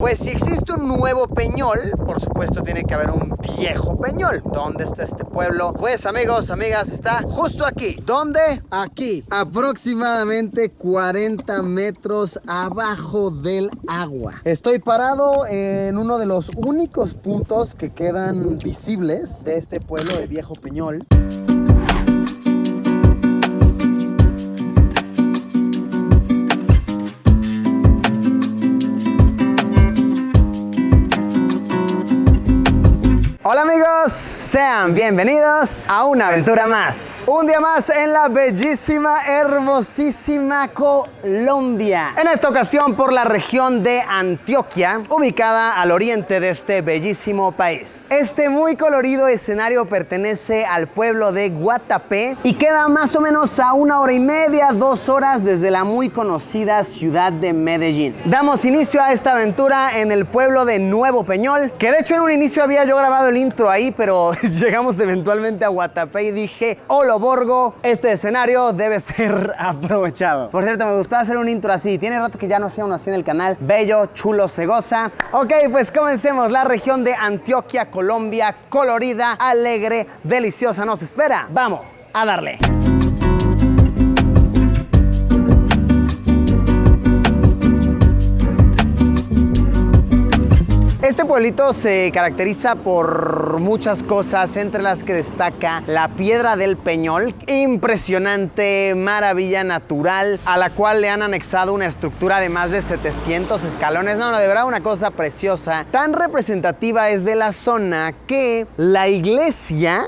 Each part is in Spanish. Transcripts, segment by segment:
Pues si existe un nuevo Peñol, por supuesto tiene que haber un viejo Peñol. ¿Dónde está este pueblo? Pues amigos, amigas, está justo aquí. ¿Dónde? Aquí, aproximadamente 40 metros abajo del agua. Estoy parado en uno de los únicos puntos que quedan visibles de este pueblo de Viejo Peñol. Hola amigos, sean bienvenidos a una aventura más. Un día más en la bellísima, hermosísima Colombia. En esta ocasión por la región de Antioquia, ubicada al oriente de este bellísimo país. Este muy colorido escenario pertenece al pueblo de Guatapé y queda más o menos a 1 hora y media, 2 horas desde la muy conocida ciudad de Medellín. Damos inicio a esta aventura en el pueblo de Nuevo Peñol, que de hecho en un inicio había yo grabado el intro ahí, pero llegamos eventualmente a Guatapé y dije, Olo Borgo, este escenario debe ser aprovechado. Por cierto, me gustó hacer un intro así. Tiene rato que ya no hacía uno así en el canal. Bello, chulo, se goza. Ok, pues comencemos. La región de Antioquia, Colombia, colorida, alegre, deliciosa nos espera. Vamos a darle. Este pueblito se caracteriza por muchas cosas, entre las que destaca la Piedra del Peñol, impresionante maravilla natural, a la cual le han anexado una estructura de más de 700 escalones. No, de verdad una cosa preciosa. Tan representativa es de la zona que la iglesia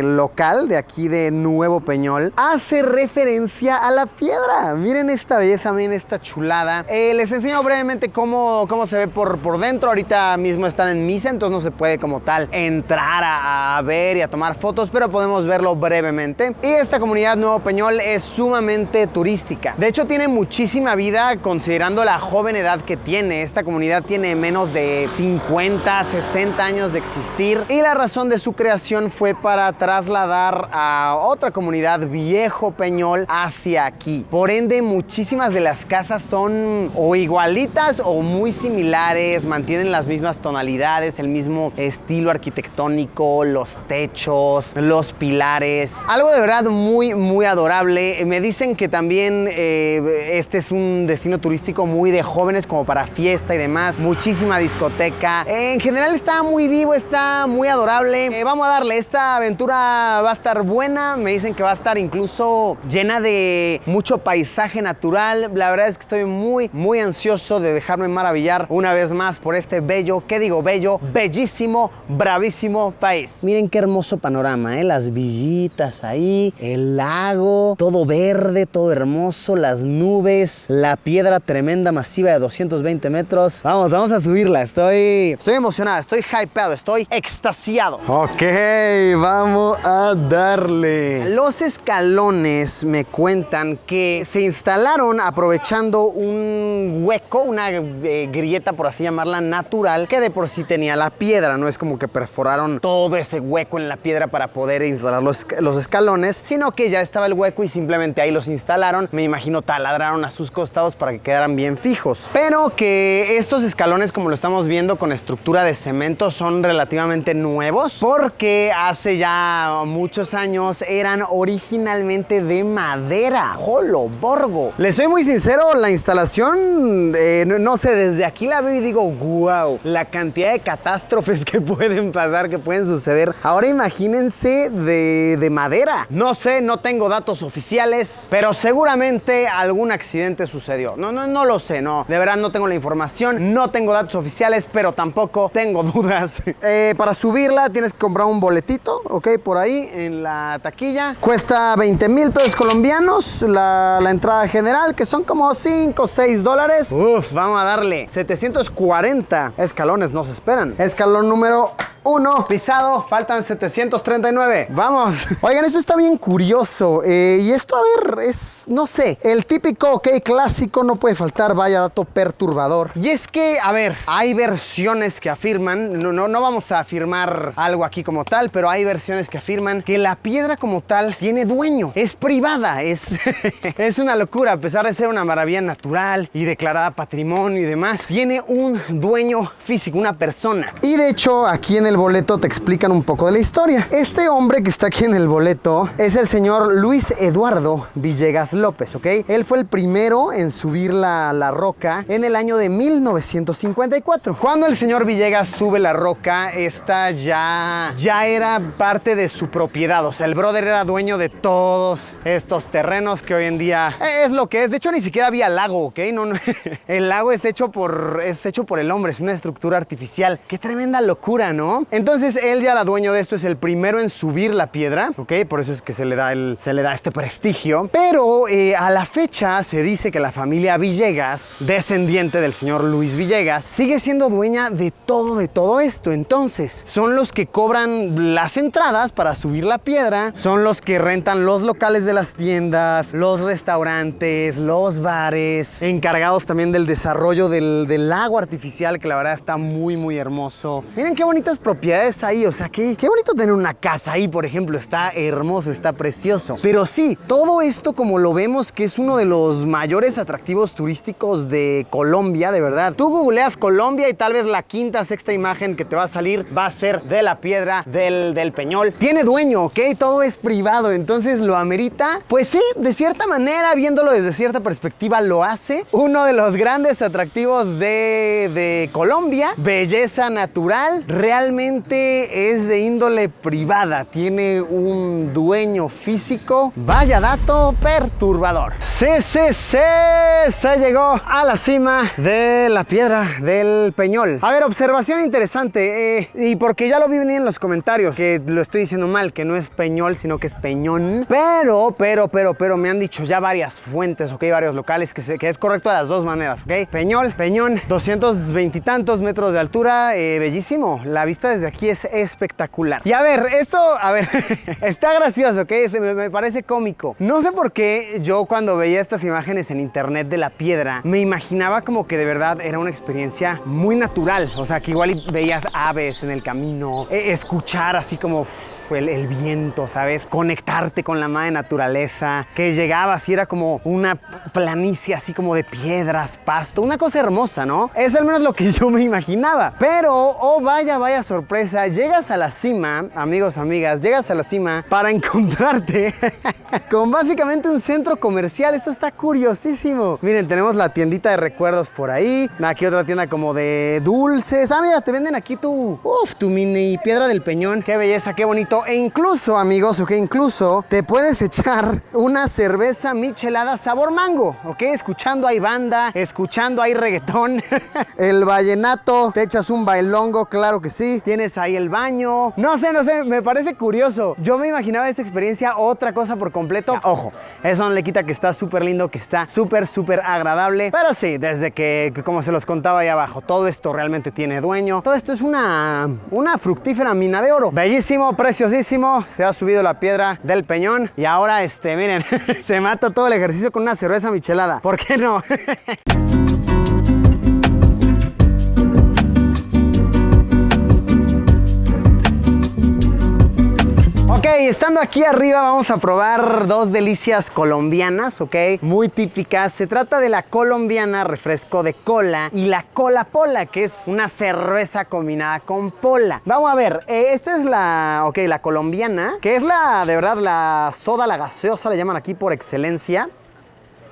local de aquí de Nuevo Peñol hace referencia a la piedra. Miren esta belleza, miren esta chulada. Les enseño brevemente cómo se ve por dentro. Ahorita mismo están en misa, entonces no se puede como tal entrar a ver y a tomar fotos, pero podemos verlo brevemente. Y esta comunidad Nuevo Peñol es sumamente turística. De hecho, tiene muchísima vida considerando la joven edad que tiene. Esta comunidad tiene menos de 50, 60 años de existir y la razón de su creación fue para trasladar a otra comunidad, Viejo Peñol, hacia aquí. Por ende, muchísimas de las casas son o igualitas o muy similares, mantienen las mismas tonalidades, el mismo estilo arquitectónico, los techos, los pilares. Algo de verdad muy adorable. Me dicen que también este es un destino turístico muy de jóvenes, como para fiesta y demás. Muchísima discoteca. En general está muy vivo, está muy adorable. Vamos a darle. Esta aventura va a estar buena. Me dicen que va a estar incluso llena de mucho paisaje natural. La verdad es que estoy muy ansioso de dejarme maravillar una vez más por este bello, ¿qué digo? Bello, bellísimo, bravísimo país. Miren qué hermoso panorama, las villitas ahí, el lago, todo verde, todo hermoso, las nubes, la piedra tremenda, masiva de 220 metros. Vamos a subirla. Estoy emocionada, estoy hypeado, estoy extasiado. Ok, vamos a darle. Los escalones me cuentan que se instalaron aprovechando un hueco, una grieta, por así llamarla, natural, que de por sí tenía la piedra. No es como que perforaron todo ese hueco en la piedra para poder instalar los escalones, sino que ya estaba el hueco y simplemente ahí los instalaron. Me imagino taladraron a sus costados para que quedaran bien fijos. Pero que estos escalones, como lo estamos viendo con estructura de cemento, son relativamente nuevos, porque hace ya muchos años eran originalmente de madera. ¡Jolo, Borgo! Les soy muy sincero, la instalación, no sé, desde aquí la veo y digo, wow, la cantidad de catástrofes que pueden pasar, que pueden suceder. Ahora imagínense de madera. No sé, no tengo datos oficiales, pero seguramente algún accidente sucedió. No lo sé, no. De verdad no tengo la información, no tengo datos oficiales, pero tampoco tengo dudas. Para subirla tienes que comprar un boletito, ok, por ahí en la taquilla. Cuesta 20,000 pesos colombianos la entrada general, que son como 5 o 6 dólares. Uf, vamos a darle. 740 escalones nos esperan. Escalón número 1 pisado, faltan 739. Vamos. Oigan, esto está bien curioso. Y esto, a ver, es, no sé, el típico, ok, clásico, no puede faltar, vaya dato perturbador. Y es que, a ver, hay versiones que afirman, no vamos a afirmar algo aquí como tal, pero hay versiones que afirman que la piedra como tal tiene dueño, es privada, es una locura, a pesar de ser una maravilla natural y declarada patrimonio y demás, tiene un dueño físico, una persona. Y de hecho, aquí en el boleto te explican un poco de la historia. Este hombre que está aquí en el boleto es el señor Luis Eduardo Villegas López, ¿ok? Él fue el primero en subir la roca en el año de 1954. Cuando el señor Villegas sube la roca, esta ya era parte de su propiedad, o sea, el brother era dueño de todos estos terrenos que hoy en día es lo que es. De hecho, ni siquiera había lago, ¿ok? No. El lago es hecho por el hombre, es una estructura artificial. Qué tremenda locura, ¿no? Entonces, él ya era dueño de esto, es el primero en subir la piedra, ¿ok? Por eso es que se le da este prestigio. Pero a la fecha se dice que la familia Villegas, descendiente del señor Luis Villegas, sigue siendo dueña de todo esto. Entonces, son los que cobran las entradas para subir la piedra, son los que rentan los locales de las tiendas, los restaurantes, los bares, encargados también del desarrollo del lago artificial, que la verdad está muy hermoso. Miren qué bonitas propiedades ahí, o sea, qué bonito tener una casa ahí, por ejemplo, está hermoso, está precioso. Pero sí, todo esto, como lo vemos, que es uno de los mayores atractivos turísticos de Colombia, de verdad. Tú googleas Colombia y tal vez la quinta, sexta imagen que te va a salir va a ser de la piedra del Peñol. Tiene dueño, ¿ok? Todo es privado, entonces lo amerita. Pues sí, de cierta manera, viéndolo desde cierta perspectiva, lo hace. Uno de los grandes atractivos de Colombia, belleza natural, realmente es de índole privada. Tiene un dueño físico. Vaya dato perturbador. Sí, se llegó a la cima de la piedra del Peñol. A ver, observación interesante, y porque ya lo vi venir en los comentarios, que lo estoy diciendo mal, que no es Peñol, sino que es Peñón. Pero me han dicho ya varias fuentes, ok, varios locales, que es correcto de las dos maneras, ok. Peñol, Peñón, 220 y tantos metros de altura, bellísimo. La vista desde aquí es espectacular. Y a ver, esto, está gracioso, ok, me parece cómico. No sé por qué yo cuando veía estas imágenes en internet de la piedra, me imaginaba como que de verdad era una experiencia muy natural, o sea, que igual veías aves en el camino, escuchar así como el viento, ¿sabes? Conectarte con la madre naturaleza, que llegabas y era como una planicie así como de piedras, pasto, una cosa hermosa, ¿no? Es al menos lo que yo me imaginaba. Pero, oh vaya sorpresa, llegas a la cima, amigos, amigas, llegas a la cima para encontrarte con básicamente un centro comercial. Eso está curiosísimo. Miren, tenemos la tiendita de recuerdos por ahí, aquí otra tienda como de dulces. Ah, mira, te venden aquí tu mini piedra del Peñón. Qué belleza, qué bonito. E incluso, amigos, ok, incluso te puedes echar una cerveza michelada sabor mango, ok, escuchando ahí banda, escuchando ahí reggaetón, el vallenato, te echas un bailongo, claro que sí, tienes ahí el baño, no sé, me parece curioso. Yo me imaginaba esta experiencia otra cosa por completo. Ojo, eso no le quita que está súper lindo, que está súper agradable, pero sí, desde que, como se los contaba ahí abajo, todo esto realmente tiene dueño. Todo esto es una fructífera mina de oro. Bellísimo, preciosísimo. Se ha subido la piedra del Peñón y ahora, miren, se mata todo el ejercicio con una cerveza michelada. ¿Por qué no? Ok, estando aquí arriba vamos a probar dos delicias colombianas, ok, muy típicas. Se trata de la colombiana refresco de cola y la cola pola, que es una cerveza combinada con pola. Vamos a ver, esta es la colombiana, que es de verdad la soda, la gaseosa, le llaman aquí por excelencia.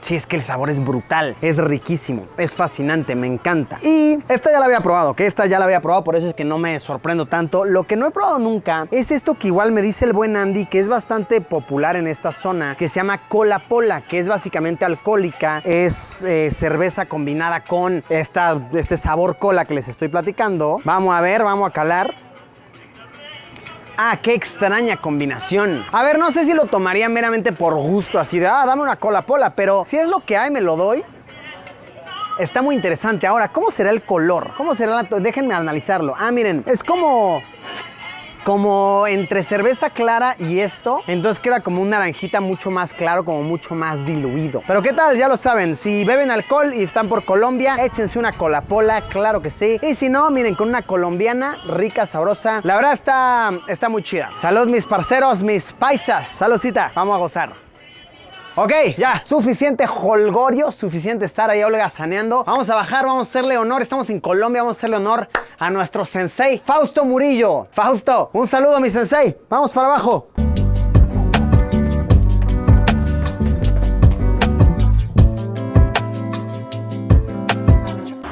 Sí, es que el sabor es brutal, es riquísimo, es fascinante, me encanta. Y esta ya la había probado, por eso es que no me sorprendo tanto. Lo que no he probado nunca es esto que igual me dice el buen Andy, que es bastante popular en esta zona, que se llama cola pola, que es básicamente alcohólica, es cerveza combinada con este sabor cola que les estoy platicando. Vamos a ver, vamos a calar. Ah, qué extraña combinación. A ver, no sé si lo tomaría meramente por gusto, así de, dame una cola pola, pero si es lo que hay, me lo doy. Está muy interesante. Ahora, ¿cómo será el color? ¿Cómo será Déjenme analizarlo. Ah, miren, es como entre cerveza clara y esto, entonces queda como un naranjita mucho más claro, como mucho más diluido. Pero ¿qué tal? Ya lo saben, si beben alcohol y están por Colombia, échense una Colapola, claro que sí. Y si no, miren, con una colombiana rica, sabrosa. La verdad está muy chida. Salud, mis parceros, mis paisas. Saludcita, vamos a gozar. Ok, ya, suficiente jolgorio, suficiente estar ahí holgazaneando. Vamos a bajar, vamos a hacerle honor, estamos en Colombia, vamos a hacerle honor a nuestro sensei, Fausto Murillo. Fausto, un saludo, mi sensei. Vamos para abajo.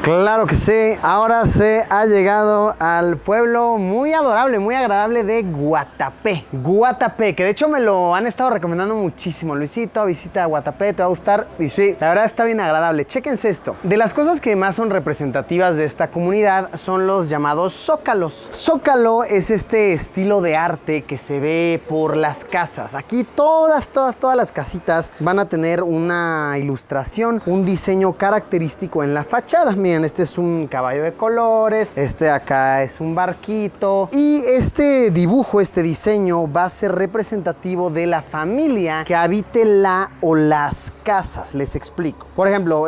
Claro que sí, ahora se ha llegado al pueblo muy adorable, muy agradable de Guatapé. Guatapé, que de hecho me lo han estado recomendando muchísimo. Luisito, visita Guatapé, te va a gustar. Y sí, la verdad está bien agradable. Chéquense esto. De las cosas que más son representativas de esta comunidad son los llamados zócalos. Zócalo es este estilo de arte que se ve por las casas. Aquí todas las casitas van a tener una ilustración, un diseño característico en la fachada. Miren, este es un caballo de colores, este acá es un barquito y este dibujo, este diseño va a ser representativo de la familia que habite la o las casas. Les explico. Por ejemplo,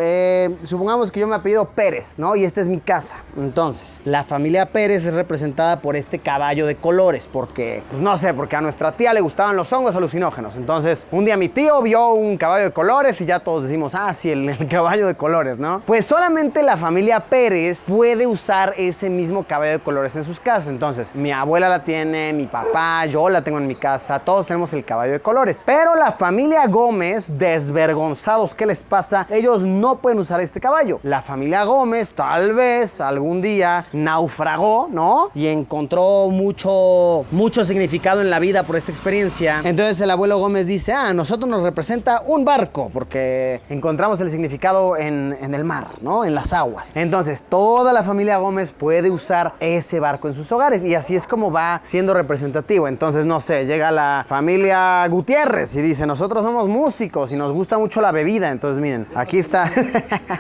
supongamos que yo me apellido Pérez, ¿no? Y esta es mi casa. Entonces, la familia Pérez es representada por este caballo de colores porque, pues no sé, porque a nuestra tía le gustaban los hongos alucinógenos. Entonces, un día mi tío vio un caballo de colores y ya todos decimos, ah, sí, el caballo de colores, ¿no? Pues solamente la familia Pérez puede usar ese mismo caballo de colores en sus casas. Entonces, mi abuela la tiene, mi papá, yo la tengo en mi casa, todos tenemos el caballo de colores. Pero la familia Gómez, desvergonzados, ¿qué les pasa? Ellos no pueden usar este caballo. La familia Gómez tal vez algún día naufragó, ¿no? Y encontró mucho significado en la vida por esta experiencia. Entonces el abuelo Gómez dice, a nosotros nos representa un barco porque encontramos el significado en el mar, ¿no? En las aguas. Entonces, toda la familia Gómez puede usar ese barco en sus hogares y así es como va siendo representativo. Entonces, no sé, llega la familia Gutiérrez y dice, nosotros somos músicos y nos gusta mucho la bebida. Entonces, miren, aquí está.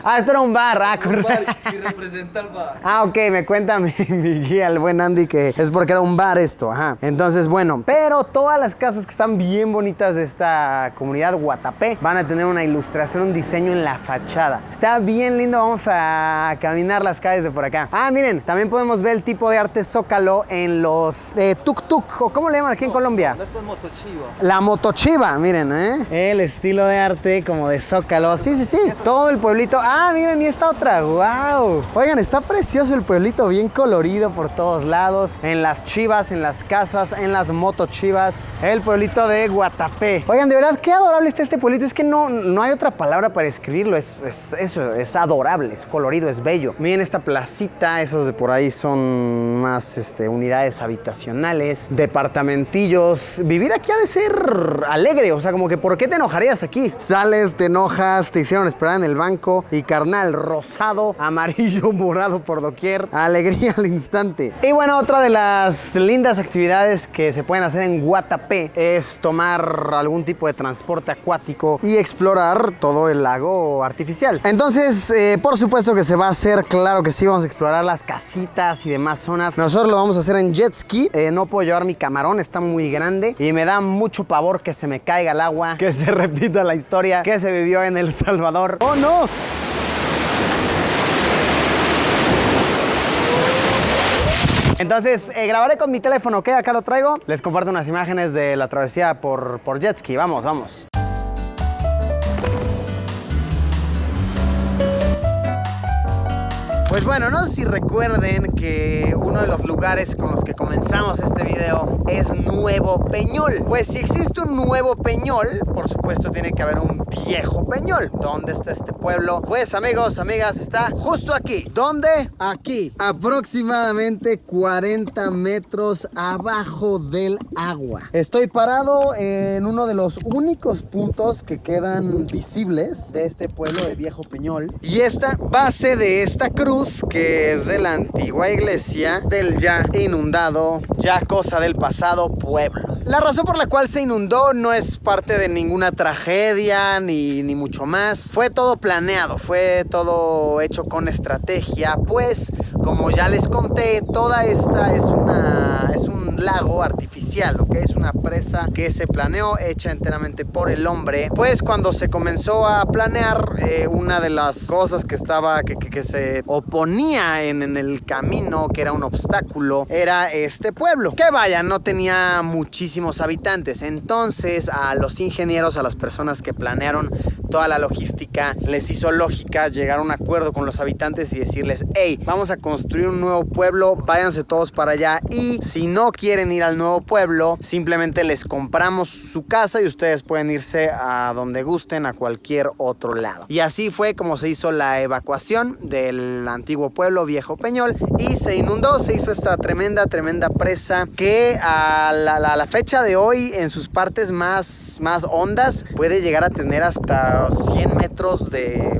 Ah, esto era un bar. Un bar y representa el bar. Ah, ok, me cuenta mi guía, el buen Andy, que es porque era un bar esto. Ajá. Entonces, bueno, pero todas las casas que están bien bonitas de esta comunidad Guatapé van a tener una ilustración, un diseño en la fachada. Está bien lindo, vamos a caminar las calles de por acá. Ah, miren, también podemos ver el tipo de arte zócalo en los tuk-tuk, o ¿cómo le llaman aquí en Colombia? Esta es motochiva. La motochiva, miren, el estilo de arte como de zócalo. Sí, todo el pueblito. Ah, miren, y esta otra, wow. Oigan, está precioso el pueblito, bien colorido por todos lados, en las chivas, en las casas, en las motochivas, el pueblito de Guatapé. Oigan, de verdad, qué adorable está este pueblito. Es que no hay otra palabra para escribirlo. Es adorable, es colorido, es bello. Miren esta placita, esos de por ahí son más unidades habitacionales, departamentillos. Vivir aquí ha de ser alegre, o sea, como que ¿por qué te enojarías aquí? Sales, te enojas, te hicieron esperar en el banco y carnal, rosado, amarillo, morado por doquier, alegría al instante. Y bueno, otra de las lindas actividades que se pueden hacer en Guatapé es tomar algún tipo de transporte acuático y explorar todo el lago artificial. Entonces, por supuesto que se va a hacer, claro que sí, vamos a explorar las casitas y demás zonas. Nosotros lo vamos a hacer en jet ski. No puedo llevar mi camarón, está muy grande y me da mucho pavor que se me caiga el agua, que se repita la historia que se vivió en El Salvador. ¡Oh, no! Entonces, grabaré con mi teléfono, ¿ok? Acá lo traigo. Les comparto unas imágenes de la travesía por jet ski. Vamos. Pues bueno, no sé si recuerden que uno de los lugares con los que comenzamos este video es Nuevo Peñol. Pues si existe un Nuevo Peñol, por supuesto tiene que haber un Viejo Peñol. ¿Dónde está este pueblo? Pues amigos, amigas, está justo aquí. ¿Dónde? Aquí. Aproximadamente 40 metros abajo del agua. Estoy parado en uno de los únicos puntos que quedan visibles de este pueblo de Viejo Peñol. Y esta base de esta cruz Creemos que es de la antigua iglesia del ya inundado, ya cosa del pasado pueblo. La razón por la cual se inundó no es parte de ninguna tragedia ni mucho más. Fue todo planeado, fue todo hecho con estrategia, pues como ya les conté, toda esta es un lago artificial, ¿ok? Es una presa que se planeó, hecha enteramente por el hombre. Pues cuando se comenzó a planear, una de las cosas que se oponía en el camino, que era un obstáculo, era este pueblo, que vaya, no tenía muchísimos habitantes. Entonces a los ingenieros, a las personas que planearon toda la logística, les hizo lógica llegar a un acuerdo con los habitantes y decirles: hey, vamos a construir un nuevo pueblo, váyanse todos para allá, y si no quieren ir al nuevo pueblo, simplemente les compramos su casa y ustedes pueden irse a donde gusten, a cualquier otro lado. Y así fue como se hizo la evacuación del antiguo pueblo Viejo Peñol, y se inundó, se hizo esta tremenda presa que a la fecha de hoy, en sus partes más hondas, puede llegar a tener hasta 100 metros de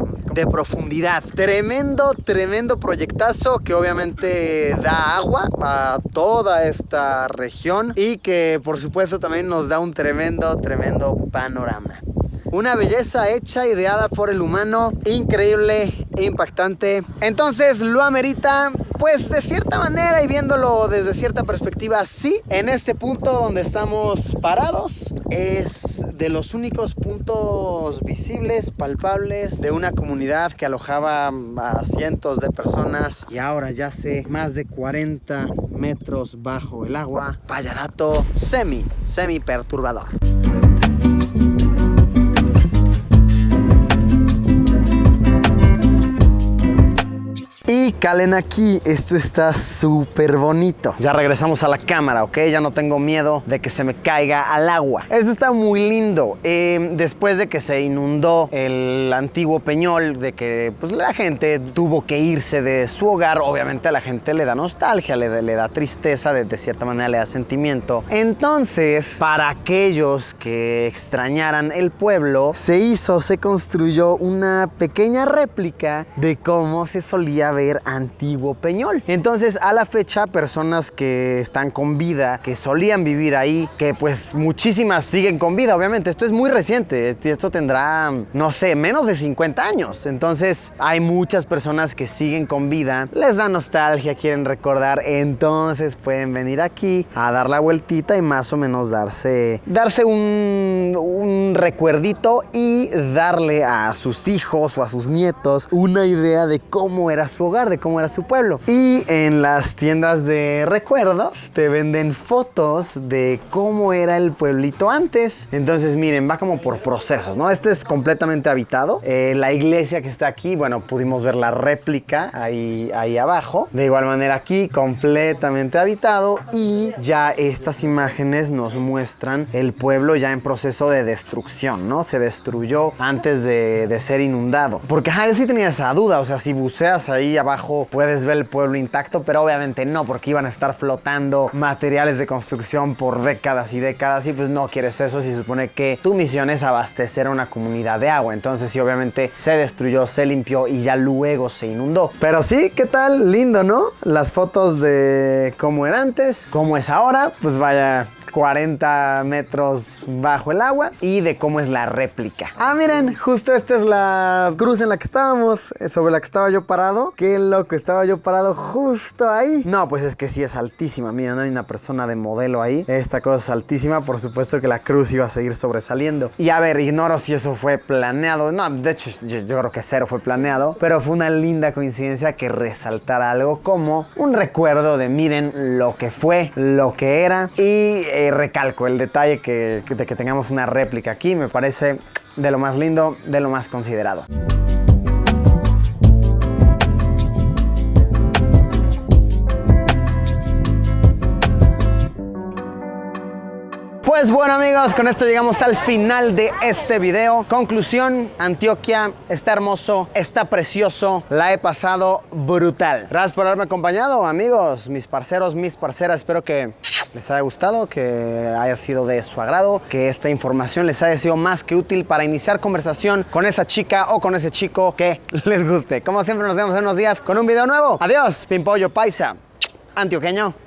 profundidad. Tremendo proyectazo que obviamente da agua a toda esta región y que por supuesto también nos da un tremendo panorama. Una belleza hecha, ideada por el humano, increíble e impactante. Entonces lo amerita, pues de cierta manera, y viéndolo desde cierta perspectiva, sí. En este punto donde estamos parados es de los únicos puntos visibles, palpables, de una comunidad que alojaba a cientos de personas y ahora yace más de 40 metros bajo el agua. Vaya dato semi perturbador. Y calen aquí, esto está súper bonito. Ya regresamos a la cámara, ¿ok? Ya no tengo miedo de que se me caiga al agua. Esto está muy lindo. Después de que se inundó el antiguo Peñol, de que pues la gente tuvo que irse de su hogar, obviamente a la gente le da nostalgia, le da tristeza, de cierta manera le da sentimiento. Entonces, para aquellos que extrañaran el pueblo, se construyó una pequeña réplica de cómo se solía ver antiguo Peñol. Entonces, a la fecha, personas que están con vida, que solían vivir ahí, que pues muchísimas siguen con vida, obviamente. Esto es muy reciente, esto tendrá, no sé, menos de 50 años. Entonces, hay muchas personas que siguen con vida, les da nostalgia, quieren recordar, entonces pueden venir aquí a dar la vueltita y más o menos darse un recuerdito y darle a sus hijos o a sus nietos una idea de cómo era su hogar, de cómo era su pueblo. Y en las tiendas de recuerdos te venden fotos de cómo era el pueblito antes. Entonces miren, va como por procesos, ¿no? Este es completamente habitado. La iglesia que está aquí, bueno, pudimos ver la réplica ahí abajo. De igual manera aquí, completamente habitado. Y ya estas imágenes nos muestran el pueblo ya en proceso de destrucción, ¿no? Se destruyó antes de ser inundado. Porque yo sí tenía esa duda, o sea, si buceas ahí abajo puedes ver el pueblo intacto, pero obviamente no, porque iban a estar flotando materiales de construcción por décadas y décadas, y pues no quieres eso si supone que tu misión es abastecer a una comunidad de agua. Entonces sí, obviamente se destruyó, se limpió y ya luego se inundó. Pero sí, ¿qué tal? Lindo, ¿no? Las fotos de cómo era antes, cómo es ahora, pues vaya, 40 metros bajo el agua, y de cómo es la réplica. Miren, justo esta es la cruz en la que estábamos, sobre la que estaba yo parado. Qué loco, estaba yo parado justo ahí. No, pues es que sí es altísima. Miren, hay una persona de modelo ahí. Esta cosa es altísima, por supuesto que la cruz iba a seguir sobresaliendo. Y a ver, ignoro si eso fue planeado. No, de hecho, yo creo que cero fue planeado, pero fue una linda coincidencia que resaltara algo como un recuerdo de miren lo que fue, lo que era. Y recalco el detalle de que tengamos una réplica aquí, me parece de lo más lindo, de lo más considerado. Pues bueno amigos, con esto llegamos al final de este video. Conclusión, Antioquia está hermoso, está precioso, la he pasado brutal. Gracias por haberme acompañado amigos, mis parceros, mis parceras. Espero que les haya gustado, que haya sido de su agrado, que esta información les haya sido más que útil para iniciar conversación con esa chica o con ese chico que les guste. Como siempre nos vemos en unos días con un video nuevo. Adiós, Pimpollo Paisa, antioqueño.